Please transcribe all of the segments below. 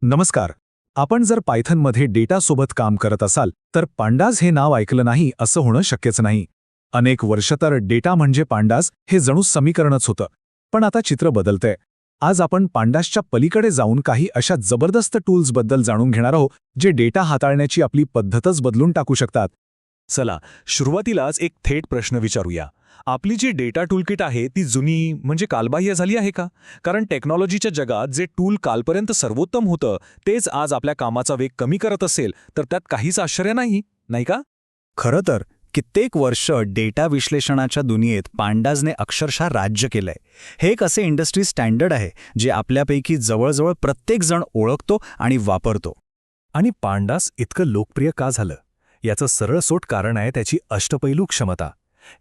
नमस्कार. आपण जर पायथनमध्ये डेटासोबत काम करत असाल तर पांडाज हे नाव ऐकलं नाही असं होणं शक्यच नाही. अनेक वर्ष तर डेटा म्हणजे पांडाज हे जणू समीकरणच होतं. पण आता चित्र बदलतंय. आज आपण पांडाजच्या पलीकडे जाऊन काही अशा जबरदस्त टूल्सबद्दल जाणून घेणार आहोत जे डेटा हाताळण्याची आपली पद्धतच बदलून टाकू शकतात. चला सुरुवातीलाच एक थेट प्रश्न विचारूया. आपली जी डेटा टूलकिट आहे ती जुनी म्हणजे कालबाह्य झाली आहे का? कारण टेक्नॉलॉजीच्या जगात जे टूल कालपर्यंत सर्वोत्तम होतं तेच आज आपल्या कामाचा वेग कमी करत असेल तर त्यात काहीच आश्चर्य नाही, नाही का? खरं तर कित्येक वर्ष डेटा विश्लेषणाच्या दुनियेत पांडाजने अक्षरशः राज्य केलंय. हे एक असे इंडस्ट्री स्टँडर्ड आहे जे आपल्यापैकी जवळजवळ प्रत्येकजण ओळखतो आणि वापरतो. आणि पांडास इतकं लोकप्रिय का झालं? याचं सरळसोट कारण आहे त्याची अष्टपैलू क्षमता.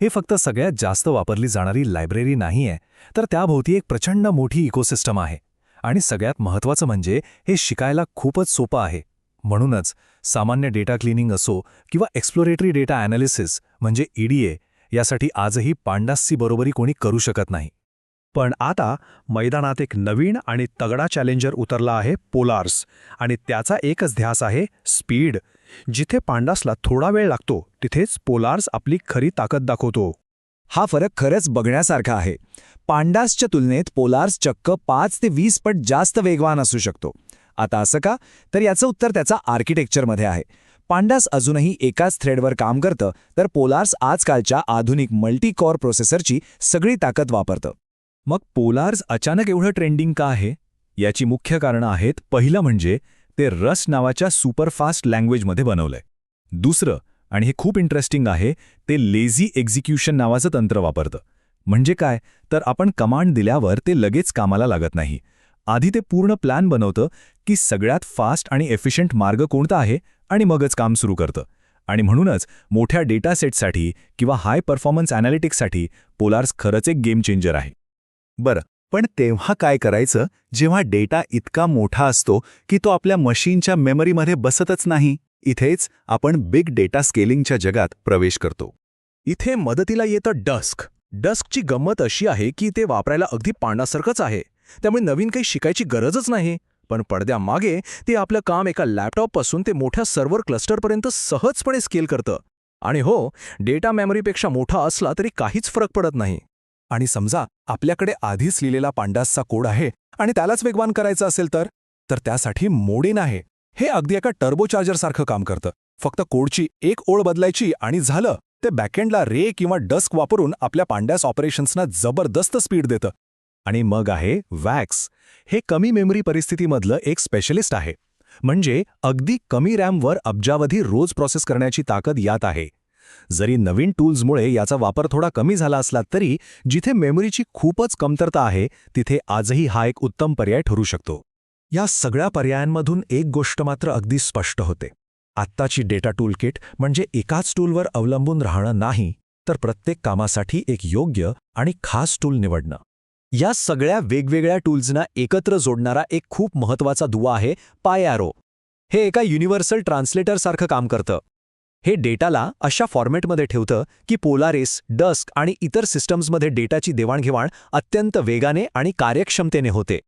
हे फक्त सगळ्यात जास्त वापरली जाणारी लायब्ररी नाहीये, तर त्याभोवती एक प्रचंड मोठी इकोसिस्टम आहे. आणि सगळ्यात महत्त्वाचं म्हणजे हे शिकायला खूपच सोपं आहे. म्हणूनच सामान्य डेटा क्लिनिंग असो किंवा एक्सप्लोरेटरी डेटा ॲनालिसिस म्हणजे EDA यासाठी आजही पांडासची बरोबरी कोणी करू शकत नाही. पण आता मैदानात एक नवीन आणि तगडा चॅलेंजर उतरला आहे, पोलार्स. आणि त्याचा एकच ध्यास आहे, स्पीड. जिथे पांडासला थोडा वेळ लागतो तिथेच पोलार्स आपली खरी ताकद दाखवतो. हा फरक खरंच बघण्यासारखा आहे. पांडासच्या तुलनेत पोलार्स चक्क 5 ते 20 पट जास्त वेगवान असू शकतो. आता असं का? तर याचं उत्तर त्याचा आर्किटेक्चरमध्ये आहे. पांडास अजूनही एकाच थ्रेडवर काम करतं, तर पोलार्स आजकालच्या आधुनिक मल्टी कोअर प्रोसेसरची सगळी ताकद वापरतं. मग पोलार्स अचानक एवढं ट्रेंडिंग का आहे? याची मुख्य कारणं आहेत. पहिलं म्हणजे ते रस्ट नावाच्या सुपरफास्ट लँग्वेजमध्ये बनवलंय. दुसरं, आणि हे खूप इंटरेस्टिंग आहे, ते लेझी एक्झिक्युशन नावाचं तंत्र वापरतं. म्हणजे काय? तर आपण कमांड दिल्यावर ते लगेच कामाला लागत नाही. आधी ते पूर्ण प्लॅन बनवतं की सगळ्यात फास्ट आणि एफिशियंट मार्ग कोणता आहे आणि मगच काम सुरू करतं. आणि म्हणूनच मोठ्या डेटा सेटसाठी किंवा हाय परफॉर्मन्स ॲनालिटिक्ससाठी पोलार्स खरंच एक गेम चेंजर आहे. बरं, पण तेव्हा काय करायचं जेव्हा डेटा इतका मोठा असतो की तो आपल्या मशीनच्या मेमरीमध्ये बसतच नाही? इथेच आपण बिग डेटा स्केलिंगच्या जगात प्रवेश करतो. इथे मदतीला येतं डस्क. डस्कची गंमत अशी आहे की ते वापरायला अगदी पांडासारखंच आहे. त्यामुळे नवीन काही शिकायची गरजच नाही. पण पडद्यामागे ते आपलं काम एका लॅपटॉपपासून ते मोठ्या सर्व्हर क्लस्टरपर्यंत सहजपणे स्केल करतं. आणि हो, डेटा मेमरीपेक्षा मोठा असला तरी काहीच फरक पडत नाही. आणि समजा आपल्याकडे आधीच लिहिलेला पांडासचा कोड आहे आणि त्यालाच वेगवान करायचं असेल तर त्यासाठी मोडिन आहे. हे अगदी एका टर्बोचार्जरसारखं काम करतं. फक्त कोडची एक ओळ बदलायची आणि झालं. ते बॅकएंडला रे किंवा डस्क वापरून आपल्या पांडास ऑपरेशन्सना जबरदस्त स्पीड देतं. आणि मग आहे वॅक्स. हे कमी मेमरी परिस्थितीमधलं एक स्पेशलिस्ट आहे. म्हणजे अगदी कमी रॅमवर अब्जावधी रोज प्रोसेस करण्याची ताकद यात आहे. जरी नवीन टूल्समुळे याचा वापर थोडा कमी झाला असला तरी जिथे मेमरीची खूपच कमतरता आहे तिथे आजही हा एक उत्तम पर्याय ठरू शकतो. या सगळ्या पर्यायांमधून एक गोष्ट मात्र अगदी स्पष्ट होते. आत्ताची डेटा टूलकिट म्हणजे एकाच टूलवर अवलंबून राहणं नाही, तर प्रत्येक कामासाठी एक योग्य आणि खास टूल निवडणं. या सगळ्या वेगवेगळ्या टूल्सना एकत्र जोडणारा एक खूप महत्त्वाचा दुवा आहे पायॲरो. हे एका युनिव्हर्सल ट्रान्सलेटरसारखं काम करतं. हे डेटाला अशा फॉर्मॅटमध्ये ठेवतं की पोलारिस, डस्क आणि इतर सिस्टम्समध्ये डेटाची देवाणघेवाण अत्यंत वेगाने आणि कार्यक्षमतेने होते.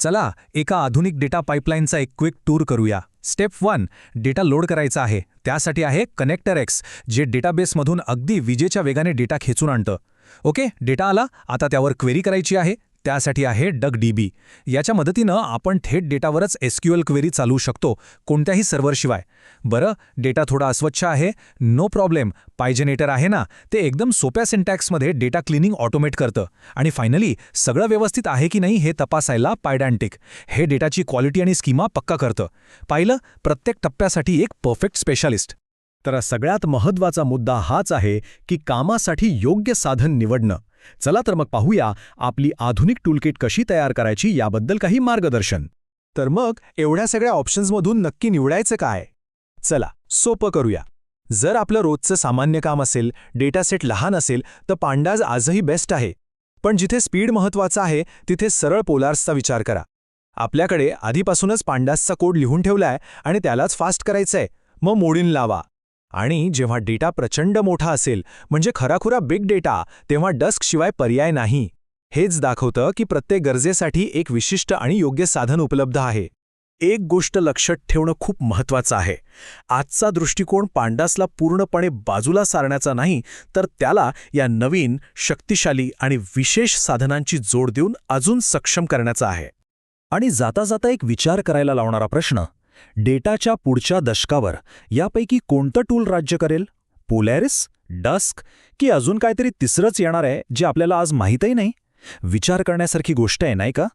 चला एका आधुनिक डेटा पाईपलाईनचा एक क्विक टूर करूया. स्टेप 1, डेटा लोड करायचा आहे. त्यासाठी आहे कनेक्टर एक्स, जे डेटाबेसमधून अगदी विजेच्या वेगाने डेटा खेचून आणतं. ओके, डेटा आला. आता त्यावर क्वेरी करायची आहे. त्यासाठी आहे डगडीबी. याच्या मदतीनं आपण थेट डेटावरच SQL क्वेरी चालवू शकतो, कोणत्याही सर्व्हरशिवाय. बरं, डेटा थोडा अस्वच्छ आहे, नो प्रॉब्लेम. पायजेनेटर आहे ना, ते एकदम सोप्या सिंटॅक्समध्ये डेटा क्लिनिंग ऑटोमेट करतं. आणि फायनली सगळं व्यवस्थित आहे की नाही हे तपासायला पायडॅन्टिक. हे डेटाची क्वालिटी आणि स्कीमा पक्का करतं. पाहिलं, प्रत्येक टप्प्यासाठी एक परफेक्ट स्पेशालिस्ट. तर सगळ्यात महत्त्वाचा मुद्दा हाच आहे की कामासाठी योग्य साधन निवडणं. चला तर मग पाहूया आपली आधुनिक टूलकिट कशी तयार करायची याबद्दल काही मार्गदर्शन. तर मग एवढ्या सगळ्या ऑप्शन्समधून नक्की निवडायचं काय? चला सोपं करूया. जर आपलं रोजचं सामान्य काम असेल, डेटासेट लहान असेल, तर पांडाज आजही बेस्ट आहे. पण जिथे स्पीड महत्त्वाचा आहे तिथे सरळ पोलार्सचा विचार करा. आपल्याकडे आधीपासूनच पांडासचा कोड लिहून ठेवलाय आणि त्यालाच फास्ट करायचंय. मग मोडिन लावा. आणि जेव्हा डेटा प्रचंड मोठा असेल, म्हणजे खराखुरा बिग डेटा, तेव्हा डस्कशिवाय पर्याय नाही. हेच दाखवतं की प्रत्येक गरजेसाठी एक विशिष्ट आणि योग्य साधन उपलब्ध आहे. एक गोष्ट लक्षात ठेवणं खूप महत्त्वाचं आहे. आजचा दृष्टिकोन पांडासला पूर्णपणे बाजूला सारण्याचा नाही, तर त्याला या नवीन, शक्तिशाली आणि विशेष साधनांची जोड देऊन अजून सक्षम करण्याचा आहे. आणि जाता जाता एक विचार करायला लावणारा प्रश्न, डेटाच्या पुढच्या दशकावर यापैकी कोणतं टूल राज्य करेल? पोलॅरिस, डस्क की अजून काहीतरी तिसरंच येणार आहे जे आपल्याला आज माहीतही नाही? विचार करण्यासारखी गोष्ट आहे, नाही का?